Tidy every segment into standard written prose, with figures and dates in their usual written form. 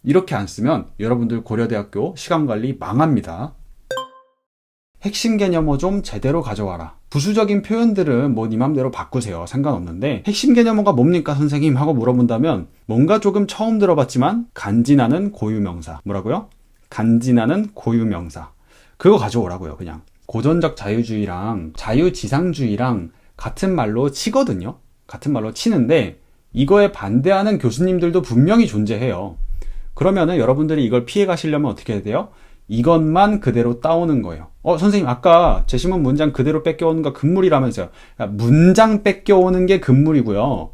이렇게 안 쓰면 여러분들 고려대학교 시간관리 망합니다. 핵심 개념어 좀 제대로 가져와라. 부수적인 표현들은 뭐 네 맘대로 바꾸세요. 상관없는데 핵심 개념어가 뭡니까 선생님? 하고 물어본다면 뭔가 조금 처음 들어봤지만 간지나는 고유명사. 뭐라고요? 간지나는 고유명사. 그거 가져오라고요. 그냥 고전적 자유주의랑 자유지상주의랑 같은 말로 치거든요. 같은 말로 치는데 이거에 반대하는 교수님들도 분명히 존재해요. 그러면은 여러분들이 이걸 피해 가시려면 어떻게 해야 돼요? 이것만 그대로 따오는 거예요. 선생님 아까 제시문 문장 그대로 뺏겨오는 거 금물이라면서요. 문장 뺏겨오는 게 금물이고요.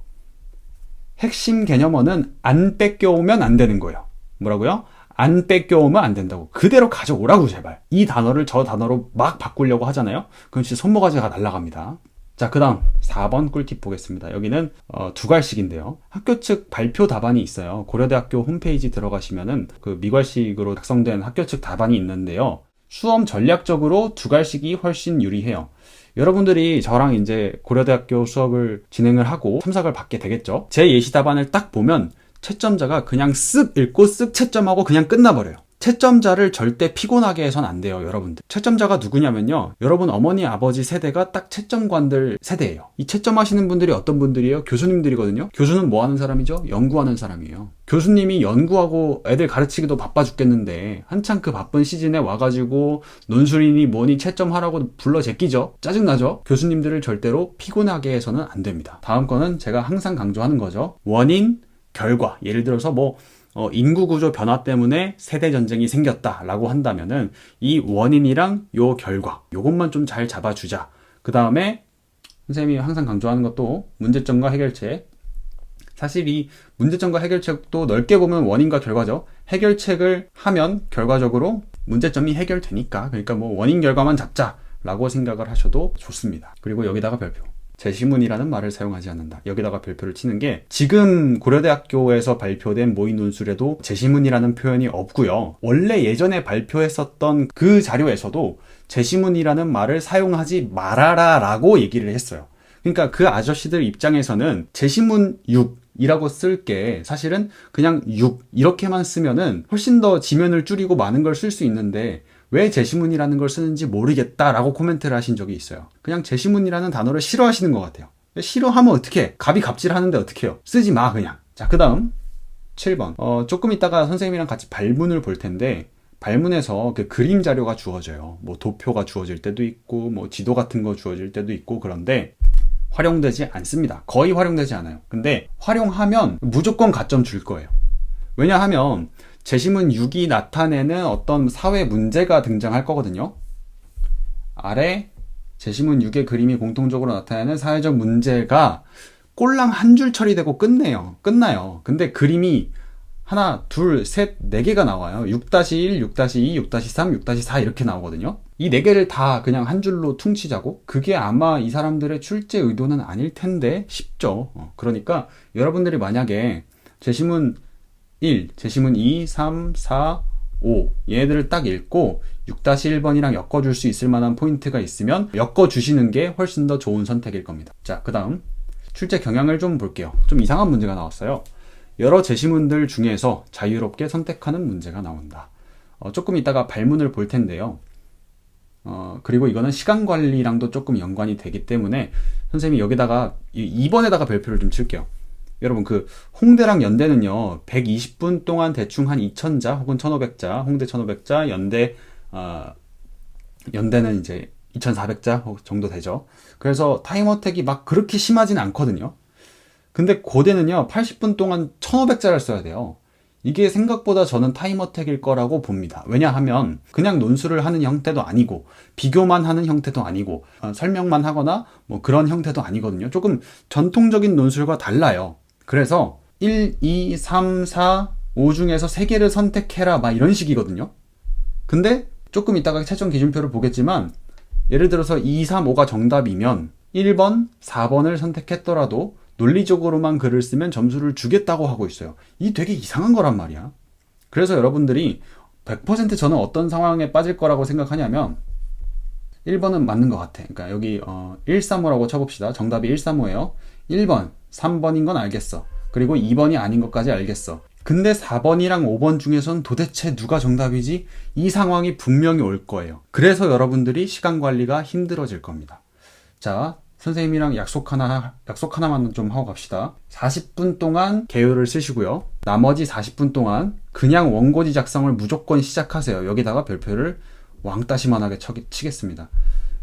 핵심 개념어는 안 뺏겨오면 안 되는 거예요. 뭐라고요? 안 뺏겨오면 안 된다고. 그대로 가져오라고 제발. 이 단어를 저 단어로 막 바꾸려고 하잖아요. 그럼 진짜 손모가지가 날아갑니다. 자, 그 다음 4번 꿀팁 보겠습니다. 여기는 두 갈식인데요. 학교 측 발표 답안이 있어요. 고려대학교 홈페이지 들어가시면은 그 미괄식으로 작성된 학교 측 답안이 있는데요. 수험 전략적으로 두 갈식이 훨씬 유리해요. 여러분들이 저랑 이제 고려대학교 수업을 진행을 하고 참석을 받게 되겠죠. 제 예시 답안을 딱 보면 채점자가 그냥 쓱 읽고 쓱 채점하고 그냥 끝나버려요. 채점자를 절대 피곤하게 해선 안 돼요, 여러분들. 채점자가 누구냐면요. 여러분 어머니, 아버지 세대가 딱 채점관들 세대예요. 이 채점하시는 분들이 어떤 분들이에요? 교수님들이거든요. 교수는 뭐 하는 사람이죠? 연구하는 사람이에요. 교수님이 연구하고 애들 가르치기도 바빠 죽겠는데 한창 그 바쁜 시즌에 와가지고 논술이니 뭐니 채점하라고 불러 제끼죠. 짜증나죠? 교수님들을 절대로 피곤하게 해서는 안 됩니다. 다음 거는 제가 항상 강조하는 거죠. 원인, 결과. 예를 들어서 인구구조 변화 때문에 세대전쟁이 생겼다라고 한다면은 이 원인이랑 요 결과 요것만 좀 잘 잡아주자. 그 다음에 선생님이 항상 강조하는 것도 문제점과 해결책. 사실 이 문제점과 해결책도 넓게 보면 원인과 결과죠. 해결책을 하면 결과적으로 문제점이 해결되니까. 그러니까 원인 결과만 잡자라고 생각을 하셔도 좋습니다. 그리고 여기다가 별표. 제시문이라는 말을 사용하지 않는다. 여기다가 별표를 치는 게 지금 고려대학교에서 발표된 모의 논술에도 제시문이라는 표현이 없고요. 원래 예전에 발표했었던 그 자료에서도 제시문이라는 말을 사용하지 말아라 라고 얘기를 했어요. 그러니까 그 아저씨들 입장에서는 제시문 6이라고 쓸 게 사실은 그냥 6 이렇게만 쓰면은 훨씬 더 지면을 줄이고 많은 걸 쓸 수 있는데 왜 제시문이라는 걸 쓰는지 모르겠다라고 코멘트를 하신 적이 있어요. 그냥 제시문이라는 단어를 싫어하시는 것 같아요. 싫어하면 어떡해? 갑이 갑질하는데 어떡해요? 쓰지 마 그냥. 자, 그 다음 7번. 조금 이따가 선생님이랑 같이 발문을 볼 텐데 발문에서 그 그림 자료가 주어져요. 도표가 주어질 때도 있고 지도 같은 거 주어질 때도 있고 그런데 활용되지 않습니다. 거의 활용되지 않아요. 근데 활용하면 무조건 가점 줄 거예요. 왜냐하면 제시문 6이 나타내는 어떤 사회 문제가 등장할 거거든요. 아래 제시문 6의 그림이 공통적으로 나타내는 사회적 문제가 꼴랑 한 줄 처리되고 끝나요. 근데 그림이 하나, 둘, 셋, 네 개가 나와요. 6-1, 6-2, 6-3, 6-4 이렇게 나오거든요. 이 네 개를 다 그냥 한 줄로 퉁치자고? 그게 아마 이 사람들의 출제 의도는 아닐 텐데 싶죠. 그러니까 여러분들이 만약에 제시문 1, 제시문 2, 3, 4, 5 얘네들을 딱 읽고 6-1번이랑 엮어줄 수 있을 만한 포인트가 있으면 엮어주시는 게 훨씬 더 좋은 선택일 겁니다. 자, 그 다음 출제 경향을 좀 볼게요. 좀 이상한 문제가 나왔어요. 여러 제시문들 중에서 자유롭게 선택하는 문제가 나온다. 조금 이따가 발문을 볼 텐데요. 그리고 이거는 시간 관리랑도 조금 연관이 되기 때문에 선생님이 여기다가 2번에다가 별표를 좀 칠게요. 여러분 홍대랑 연대는요 120분 동안 대충 한 2000자 혹은 1500자 홍대 1500자 연대는 이제 2400자 정도 되죠. 그래서 타임 어택이 막 그렇게 심하진 않거든요. 근데 고대는요 80분 동안 1500자를 써야 돼요. 이게 생각보다 저는 타임 어택일 거라고 봅니다. 왜냐하면 그냥 논술을 하는 형태도 아니고 비교만 하는 형태도 아니고 설명만 하거나 그런 형태도 아니거든요. 조금 전통적인 논술과 달라요. 그래서 1, 2, 3, 4, 5 중에서 3개를 선택해라 막 이런 식이거든요. 근데 조금 이따가 최종 기준표를 보겠지만 예를 들어서 2, 3, 5가 정답이면 1번, 4번을 선택했더라도 논리적으로만 글을 쓰면 점수를 주겠다고 하고 있어요. 이 되게 이상한 거란 말이야. 그래서 여러분들이 100% 저는 어떤 상황에 빠질 거라고 생각하냐면 1번은 맞는 것 같아. 그러니까 여기 135라고 쳐봅시다. 정답이 135예요. 1번, 3번인 건 알겠어. 그리고 2번이 아닌 것까지 알겠어. 근데 4번이랑 5번 중에선 도대체 누가 정답이지? 이 상황이 분명히 올 거예요. 그래서 여러분들이 시간 관리가 힘들어질 겁니다. 자, 선생님이랑 약속 하나만 좀 하고 갑시다. 40분 동안 개요를 쓰시고요. 나머지 40분 동안 그냥 원고지 작성을 무조건 시작하세요. 여기다가 별표를 왕따시만하게 치겠습니다.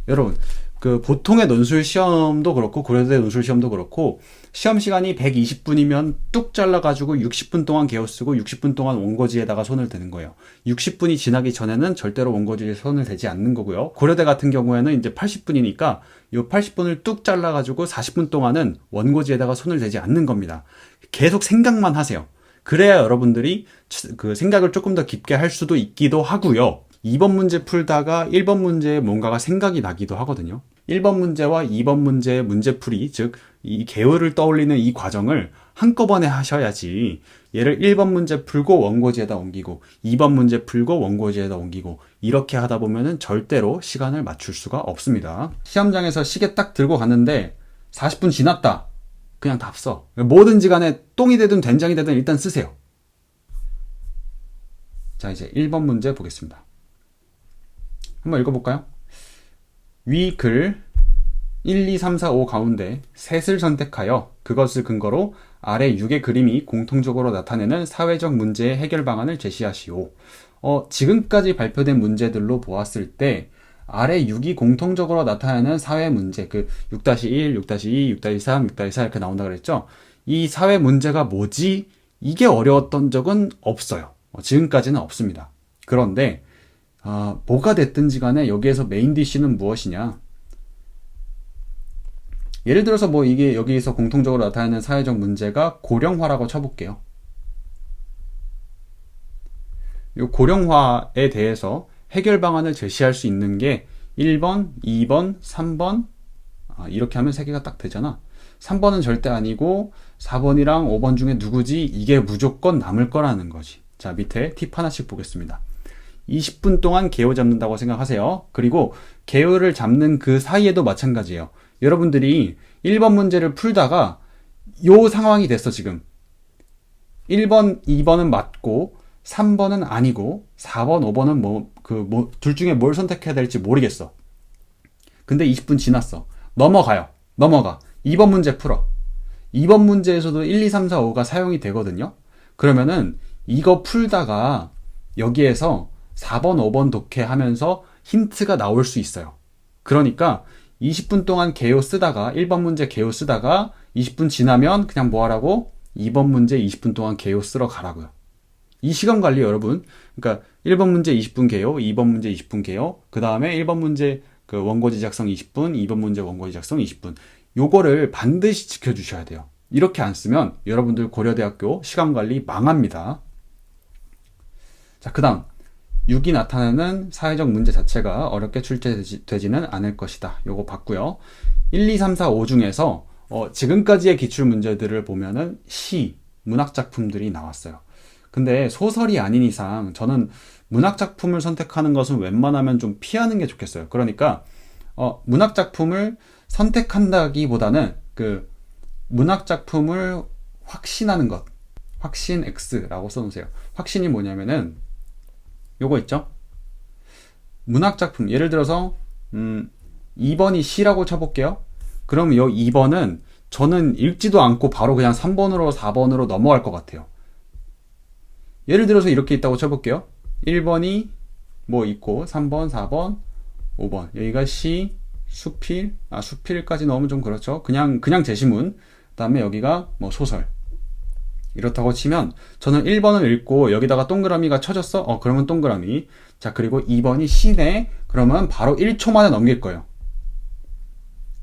여러분, 그 보통의 논술 시험도 그렇고 고려대 논술 시험도 그렇고 시험 시간이 120분이면 뚝 잘라가지고 60분 동안 개요 쓰고 60분 동안 원고지에다가 손을 대는 거예요. 60분이 지나기 전에는 절대로 원고지에 손을 대지 않는 거고요. 고려대 같은 경우에는 이제 80분이니까 이 80분을 뚝 잘라가지고 40분 동안은 원고지에다가 손을 대지 않는 겁니다. 계속 생각만 하세요. 그래야 여러분들이 그 생각을 조금 더 깊게 할 수도 있기도 하고요. 2번 문제 풀다가 1번 문제에 뭔가가 생각이 나기도 하거든요. 1번 문제와 2번 문제의 문제풀이, 즉 이 개요를 떠올리는 이 과정을 한꺼번에 하셔야지 얘를 1번 문제 풀고 원고지에다 옮기고 2번 문제 풀고 원고지에다 옮기고 이렇게 하다 보면은 절대로 시간을 맞출 수가 없습니다. 시험장에서 시계 딱 들고 갔는데 40분 지났다. 그냥 답 써. 뭐든지 간에 똥이 되든 된장이 되든 일단 쓰세요. 자, 이제 1번 문제 보겠습니다. 한번 읽어볼까요? 위 글 1, 2, 3, 4, 5 가운데 셋을 선택하여 그것을 근거로 아래 6의 그림이 공통적으로 나타내는 사회적 문제의 해결 방안을 제시하시오. 지금까지 발표된 문제들로 보았을 때 아래 6이 공통적으로 나타내는 사회 문제, 그 6-1, 6-2, 6-3, 6-4 이렇게 나온다 그랬죠? 이 사회 문제가 뭐지? 이게 어려웠던 적은 없어요. 지금까지는 없습니다. 그런데 뭐가 됐든지 간에 여기에서 메인 디쉬는 무엇이냐? 예를 들어서 뭐 이게 여기에서 공통적으로 나타나는 사회적 문제가 고령화라고 쳐볼게요. 이 고령화에 대해서 해결 방안을 제시할 수 있는 게 1번, 2번, 3번 이렇게 하면 3개가 딱 되잖아. 3번은 절대 아니고 4번이랑 5번 중에 누구지? 이게 무조건 남을 거라는 거지. 자, 밑에 팁 하나씩 보겠습니다. 20분 동안 개요 잡는다고 생각하세요. 그리고 개요를 잡는 그 사이에도 마찬가지예요. 여러분들이 1번 문제를 풀다가 요 상황이 됐어, 지금. 1번, 2번은 맞고 3번은 아니고 4번, 5번은 둘 중에 뭘 선택해야 될지 모르겠어. 근데 20분 지났어. 넘어가. 2번 문제 풀어. 2번 문제에서도 1, 2, 3, 4, 5가 사용이 되거든요. 그러면은 이거 풀다가 여기에서 4번, 5번 독해하면서 힌트가 나올 수 있어요. 그러니까 20분 동안 개요 쓰다가 1번 문제 개요 쓰다가 20분 지나면 그냥 뭐 하라고? 2번 문제 20분 동안 개요 쓰러 가라고요. 이 시간 관리 여러분, 그러니까 1번 문제 20분 개요, 2번 문제 20분 개요, 그 다음에 1번 문제 그 원고지 작성 20분, 2번 문제 원고지 작성 20분. 요거를 반드시 지켜주셔야 돼요. 이렇게 안 쓰면 여러분들 고려대학교 시간 관리 망합니다. 자, 그 다음 6이 나타나는 사회적 문제 자체가 어렵게 출제되지는 않을 것이다. 요거 봤고요. 1, 2, 3, 4, 5 중에서 지금까지의 기출 문제들을 보면은 문학작품들이 나왔어요. 근데 소설이 아닌 이상 저는 문학작품을 선택하는 것은 웬만하면 좀 피하는 게 좋겠어요. 그러니까 문학작품을 선택한다기보다는 그 문학작품을 확신하는 것, 확신 X라고 써놓으세요. 확신이 뭐냐면은 요거 있죠? 문학작품, 예를 들어서 2번이 C라고 쳐볼게요. 그럼 요 2번은 저는 읽지도 않고 바로 그냥 3번으로 4번으로 넘어갈 것 같아요. 예를 들어서 이렇게 있다고 쳐볼게요. 1번이 뭐 있고 3번, 4번, 5번. 여기가 C, 수필, 수필까지 넣으면 좀 그렇죠. 그냥 제시문. 그 다음에 여기가 뭐 소설. 이렇다고 치면 저는 1번을 읽고 여기다가 동그라미가 쳐졌어? 그러면 동그라미. 자, 그리고 2번이 C네. 그러면 바로 1초 만에 넘길 거예요.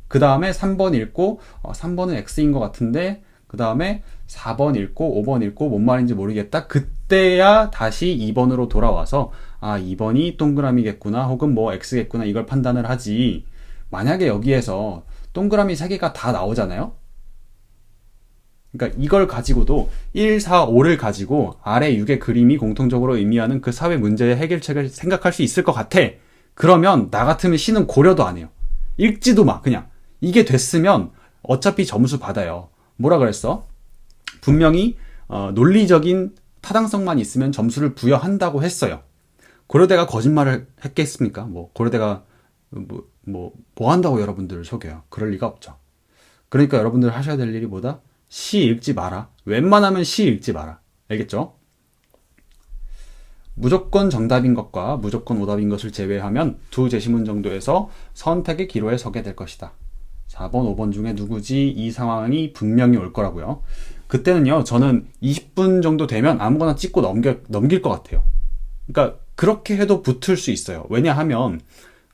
그 다음에 3번 읽고 3번은 X인 것 같은데 그 다음에 4번 읽고 5번 읽고 뭔 말인지 모르겠다. 그때야 다시 2번으로 돌아와서 2번이 동그라미겠구나 혹은 뭐 X겠구나 이걸 판단을 하지. 만약에 여기에서 동그라미 3개가 다 나오잖아요. 그러니까 이걸 가지고도 1, 4, 5를 가지고 아래 6의 그림이 공통적으로 의미하는 그 사회 문제의 해결책을 생각할 수 있을 것 같아. 그러면 나 같으면 C는 고려도 안 해요. 읽지도 마. 그냥 이게 됐으면 어차피 점수 받아요. 뭐라 그랬어? 분명히 논리적인 타당성만 있으면 점수를 부여한다고 했어요. 고려대가 거짓말을 했겠습니까? 고려대가 뭐 한다고 여러분들을 속여요. 그럴 리가 없죠. 그러니까 여러분들 하셔야 될 일이 뭐다? 시 읽지 마라. 웬만하면 시 읽지 마라. 알겠죠? 무조건 정답인 것과 무조건 오답인 것을 제외하면 두 제시문 정도에서 선택의 기로에 서게 될 것이다. 4번, 5번 중에 누구지? 이 상황이 분명히 올 거라고요. 그때는요, 저는 20분 정도 되면 아무거나 찍고 넘길 것 같아요. 그러니까 그렇게 해도 붙을 수 있어요. 왜냐하면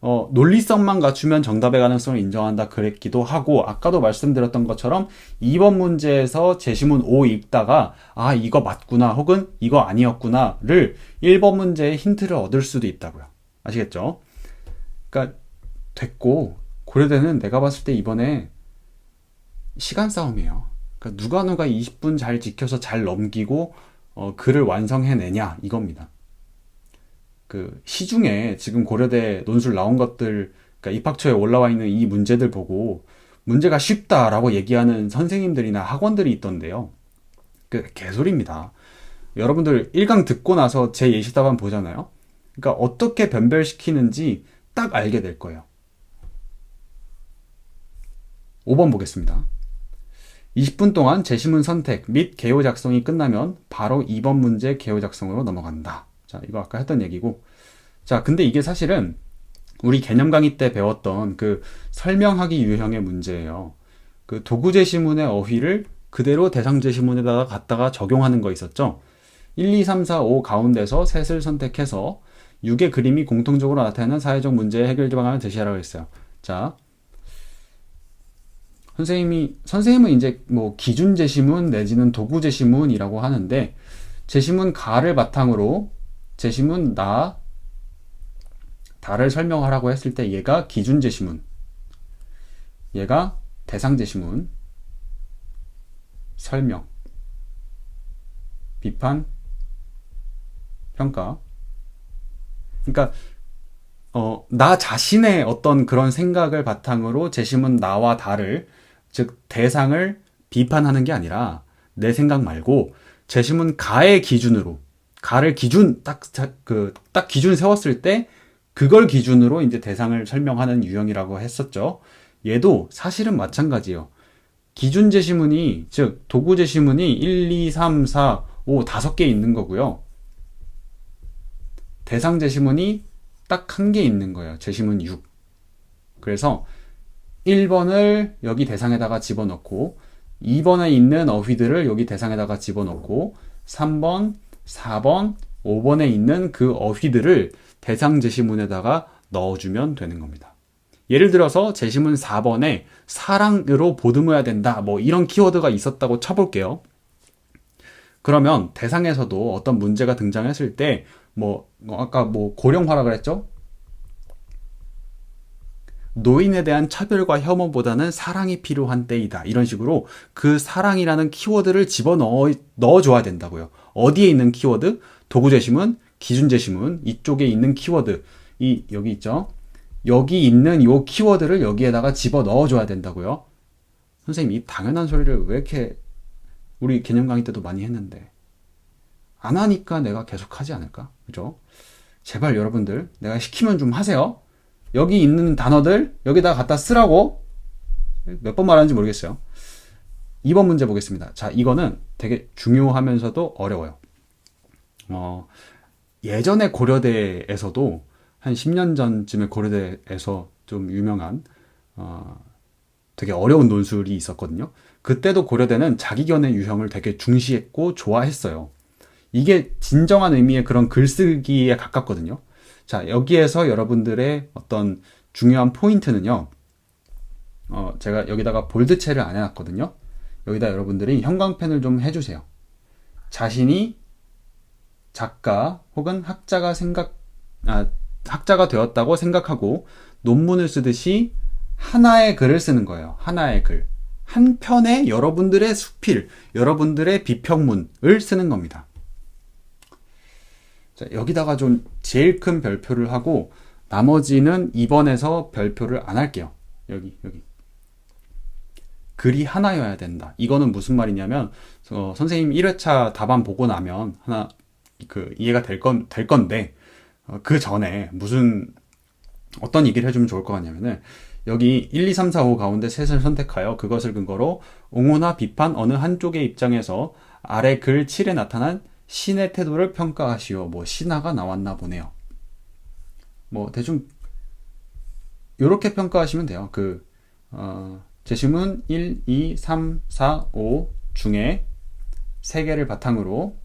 논리성만 갖추면 정답의 가능성을 인정한다 그랬기도 하고, 아까도 말씀드렸던 것처럼 2번 문제에서 제시문 5 읽다가 이거 맞구나 혹은 이거 아니었구나를 1번 문제의 힌트를 얻을 수도 있다고요. 아시겠죠? 그러니까 됐고, 고려대는 내가 봤을 때 이번에 시간 싸움이에요. 그러니까 누가 20분 잘 지켜서 잘 넘기고 글을 완성해내냐 이겁니다. 그 시중에 지금 고려대 논술 나온 것들, 그러니까 입학처에 올라와 있는 이 문제들 보고 문제가 쉽다라고 얘기하는 선생님들이나 학원들이 있던데요. 그 개소리입니다. 여러분들 1강 듣고 나서 제 예시답안 보잖아요. 그러니까 어떻게 변별시키는지 딱 알게 될 거예요. 5번 보겠습니다. 20분 동안 제시문 선택 및 개요 작성이 끝나면 바로 2번 문제 개요 작성으로 넘어간다. 자, 이거 아까 했던 얘기고. 자, 근데 이게 사실은 우리 개념 강의 때 배웠던 그 설명하기 유형의 문제예요. 그 도구 제시문의 어휘를 그대로 대상 제시문에다가 갖다가 적용하는 거 있었죠. 1, 2, 3, 4, 5 가운데서 셋을 선택해서 6의 그림이 공통적으로 나타내는 사회적 문제의 해결 방안을 제시하라고 했어요. 자, 선생님은 이제 기준 제시문 내지는 도구 제시문이라고 하는데, 제시문 가를 바탕으로 제시문 나, 다를 설명하라고 했을 때 얘가 기준 제시문, 얘가 대상 제시문, 설명, 비판, 평가. 그러니까 나 자신의 어떤 그런 생각을 바탕으로 제시문 나와 다를, 즉 대상을 비판하는 게 아니라 내 생각 말고 제시문 가의 기준으로, 가를 기준 딱 기준 세웠을 때 그걸 기준으로 이제 대상을 설명하는 유형이라고 했었죠. 얘도 사실은 마찬가지예요. 기준 제시문이, 즉 도구 제시문이 1, 2, 3, 4, 5 5개 있는 거고요. 대상 제시문이 딱 1개 있는 거예요. 제시문 6. 그래서 1번을 여기 대상에다가 집어넣고 2번에 있는 어휘들을 여기 대상에다가 집어넣고 3번, 4번, 5번에 있는 그 어휘들을 대상 제시문에다가 넣어주면 되는 겁니다. 예를 들어서 제시문 4번에 사랑으로 보듬어야 된다, 이런 키워드가 있었다고 쳐볼게요. 그러면 대상에서도 어떤 문제가 등장했을 때 아까 고령화라 그랬죠? 노인에 대한 차별과 혐오보다는 사랑이 필요한 때이다. 이런 식으로 그 사랑이라는 키워드를 넣어줘야 된다고요. 어디에 있는 키워드? 도구 제시문, 기준 제시문, 이쪽에 있는 키워드, 여기 있죠? 여기 있는 요 키워드를 여기에다가 집어 넣어줘야 된다고요. 선생님, 이 당연한 소리를 왜 이렇게 우리 개념 강의 때도 많이 했는데 안 하니까 내가 계속 하지 않을까? 그죠? 제발 여러분들, 내가 시키면 좀 하세요. 여기 있는 단어들 여기다가 갖다 쓰라고. 몇 번 말하는지 모르겠어요. 2번 문제 보겠습니다. 자, 이거는 되게 중요하면서도 어려워요. 예전에 고려대에서도 한 10년 전쯤에 고려대에서 좀 유명한 되게 어려운 논술이 있었거든요. 그때도 고려대는 자기견의 유형을 되게 중시했고 좋아했어요. 이게 진정한 의미의 그런 글쓰기에 가깝거든요. 자, 여기에서 여러분들의 어떤 중요한 포인트는요. 제가 여기다가 볼드체를 안 해놨거든요. 여기다 여러분들이 형광펜을 좀 해주세요. 자신이 작가 혹은 학자가 되었다고 생각하고 논문을 쓰듯이 하나의 글을 쓰는 거예요. 하나의 글. 한 편의 여러분들의 수필, 여러분들의 비평문을 쓰는 겁니다. 자, 여기다가 좀 제일 큰 별표를 하고 나머지는 2번에서 별표를 안 할게요. 여기. 글이 하나여야 된다. 이거는 무슨 말이냐면 선생님 1회차 답안 보고 나면 하나 이해가 될 건데 그 전에 어떤 얘기를 해주면 좋을 것 같냐면은 여기 1, 2, 3, 4, 5 가운데 셋을 선택하여 그것을 근거로 옹호나 비판 어느 한쪽의 입장에서 아래 글 7에 나타난 신의 태도를 평가하시오. 신하가 나왔나 보네요. 대충 요렇게 평가하시면 돼요. 제시문 1, 2, 3, 4, 5 중에 3개를 바탕으로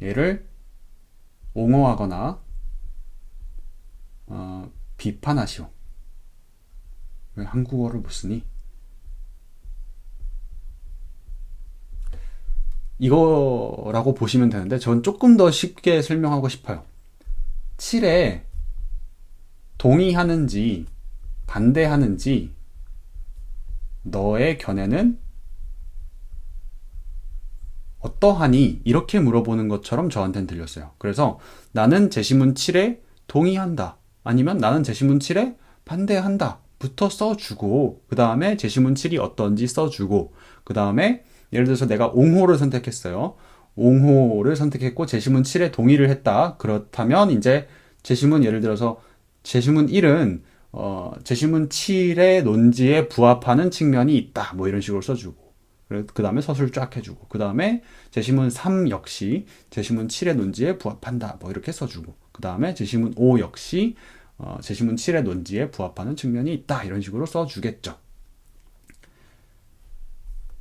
얘를 옹호하거나 비판하시오. 왜 한국어를 못 쓰니? 이거라고 보시면 되는데 전 조금 더 쉽게 설명하고 싶어요. 7에 동의하는지 반대하는지 너의 견해는 어떠하니? 이렇게 물어보는 것처럼 저한테는 들렸어요. 그래서 나는 제시문 7에 동의한다. 아니면 나는 제시문 7에 반대한다. 부터 써주고 그 다음에 제시문 7이 어떤지 써주고 그 다음에 예를 들어서 내가 옹호를 선택했어요. 옹호를 선택했고 제시문 7에 동의를 했다. 그렇다면 이제 예를 들어서 제시문 1은 제시문 7의 논지에 부합하는 측면이 있다. 이런 식으로 써주고 그 다음에 서술 쫙 해주고 그 다음에 제시문 3 역시 제시문 7의 논지에 부합한다. 이렇게 써주고 그 다음에 제시문 5 역시 제시문 7의 논지에 부합하는 측면이 있다. 이런 식으로 써주겠죠.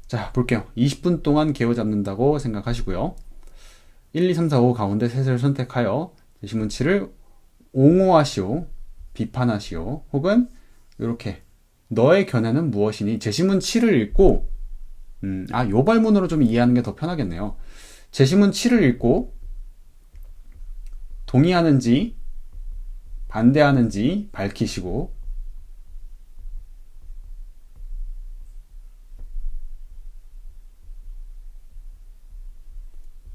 자, 볼게요. 20분 동안 개요잡는다고 생각하시고요. 1, 2, 3, 4, 5 가운데 셋을 선택하여 제시문 7을 옹호하시오, 비판하시오, 혹은 이렇게 너의 견해는 무엇이니? 제시문 7을 읽고 요 발문으로 좀 이해하는 게 더 편하겠네요. 제시문 7을 읽고 동의하는지 반대하는지 밝히시고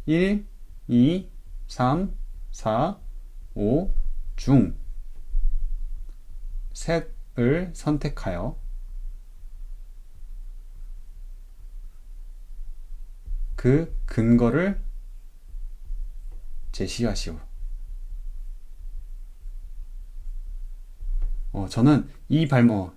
1, 2, 3, 4, 5 중 셋을 선택하여 그 근거를 제시하시오. 저는 이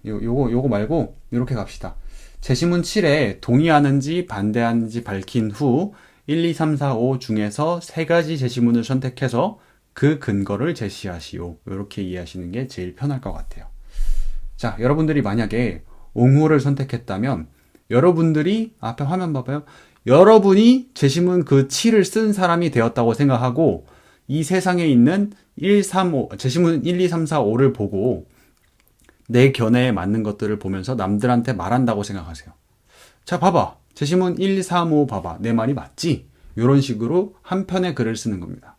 요거 말고 이렇게 갑시다. 제시문 7에 동의하는지 반대하는지 밝힌 후 1, 2, 3, 4, 5 중에서 3가지 제시문을 선택해서 그 근거를 제시하시오. 이렇게 이해하시는 게 제일 편할 것 같아요. 자, 여러분들이 만약에 옹호를 선택했다면 여러분들이 앞에 화면 봐봐요. 여러분이 제시문 그 7을 쓴 사람이 되었다고 생각하고 이 세상에 있는 1, 3, 5, 제시문 1, 2, 3, 4, 5를 보고 내 견해에 맞는 것들을 보면서 남들한테 말한다고 생각하세요. 자, 봐봐. 제시문 1, 3, 5 봐봐. 내 말이 맞지? 이런 식으로 한 편의 글을 쓰는 겁니다.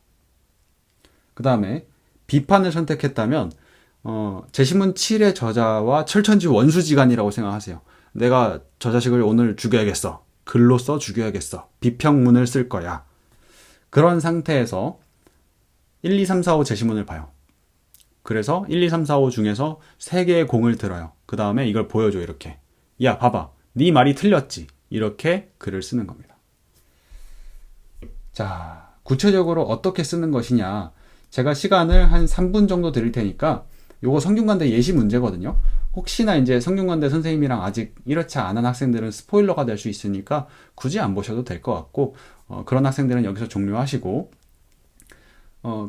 그 다음에 비판을 선택했다면 제시문 7의 저자와 철천지 원수지간이라고 생각하세요. 내가 저 자식을 오늘 죽여야겠어. 글로 써 죽여야겠어. 비평문을 쓸 거야. 그런 상태에서 1, 2, 3, 4, 5 제시문을 봐요. 그래서 1, 2, 3, 4, 5 중에서 3개의 공을 들어요. 그 다음에 이걸 보여줘. 이렇게. 야, 봐봐. 네 말이 틀렸지. 이렇게 글을 쓰는 겁니다. 자, 구체적으로 어떻게 쓰는 것이냐. 제가 시간을 한 3분 정도 드릴 테니까 요거 성균관대 예시 문제거든요. 혹시나 이제 성균관대 선생님이랑 아직 1회차 안 한 학생들은 스포일러가 될 수 있으니까 굳이 안 보셔도 될 것 같고 그런 학생들은 여기서 종료하시고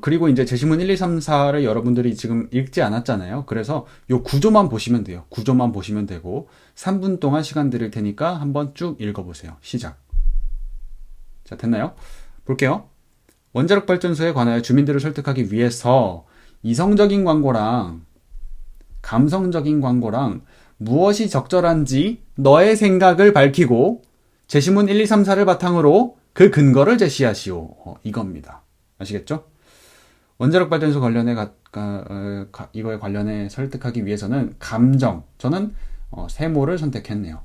그리고 이제 제시문 1, 2, 3, 4를 여러분들이 지금 읽지 않았잖아요. 그래서 요 구조만 보시면 돼요. 구조만 보시면 되고 3분 동안 시간 드릴 테니까 한번 쭉 읽어보세요. 시작. 자, 됐나요? 볼게요. 원자력 발전소에 관하여 주민들을 설득하기 위해서 이성적인 광고랑 감성적인 광고랑 무엇이 적절한지 너의 생각을 밝히고 제시문 1, 2, 3, 4를 바탕으로 그 근거를 제시하시오. 이겁니다. 아시겠죠? 원자력 발전소 관련해 이거에 관련해 설득하기 위해서는 감정, 저는 세모를 선택했네요.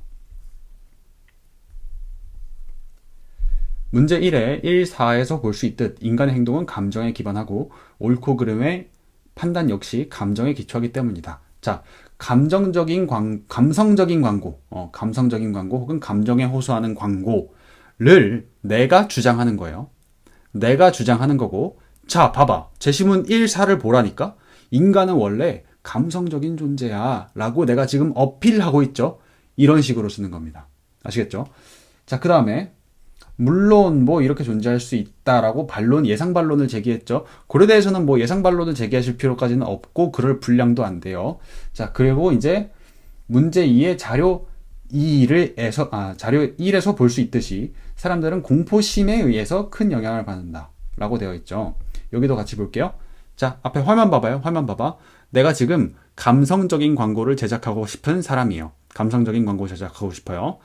문제 1에 1, 4에서 볼 수 있듯 인간의 행동은 감정에 기반하고 옳고 그름의 판단 역시 감정에 기초하기 때문이다. 자, 감성적인 광고, 감성적인 광고 혹은 감정에 호소하는 광고를 내가 주장하는 거예요. 내가 주장하는 거고, 자, 봐봐. 제시문 1, 4를 보라니까? 인간은 원래 감성적인 존재야. 라고 내가 지금 어필하고 있죠? 이런 식으로 쓰는 겁니다. 아시겠죠? 자, 그 다음에, 물론 뭐 이렇게 존재할 수 있다라고 예상 반론을 제기했죠. 고려대에서는 뭐 예상 반론을 제기하실 필요까지는 없고, 그럴 분량도 안 돼요. 자, 그리고 이제 문제 2의 자료 1에서 볼 수 있듯이 사람들은 공포심에 의해서 큰 영향을 받는다. 라고 되어 있죠. 여기도 같이 볼게요. 자, 앞에 화면 봐봐요. 화면 봐봐. 내가 지금 감성적인 광고를 제작하고 싶은 사람이에요. 감성적인 광고 제작하고 싶어요.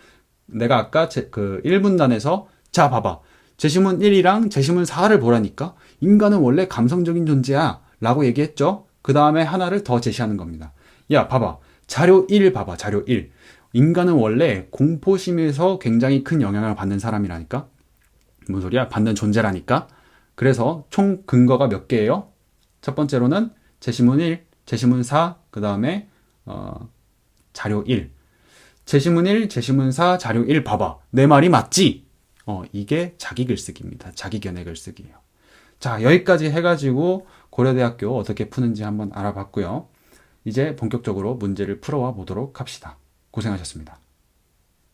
내가 아까 그 1분단에서 자, 봐봐. 제시문 1이랑 제시문 4를 보라니까 인간은 원래 감성적인 존재야. 라고 얘기했죠. 그 다음에 하나를 더 제시하는 겁니다. 야, 봐봐. 자료 1 봐봐. 자료 1. 인간은 원래 공포심에서 굉장히 큰 영향을 받는 사람이라니까? 뭔 소리야? 받는 존재라니까? 그래서 총 근거가 몇 개예요? 첫 번째로는 제시문 1, 제시문 4, 그 다음에 자료 1. 제시문 1, 제시문 4, 자료 1 봐봐. 내 말이 맞지? 이게 자기 글쓰기입니다. 자기 견해 글쓰기예요. 자, 여기까지 해가지고 고려대학교 어떻게 푸는지 한번 알아봤고요. 이제 본격적으로 문제를 풀어와 보도록 합시다. 고생하셨습니다.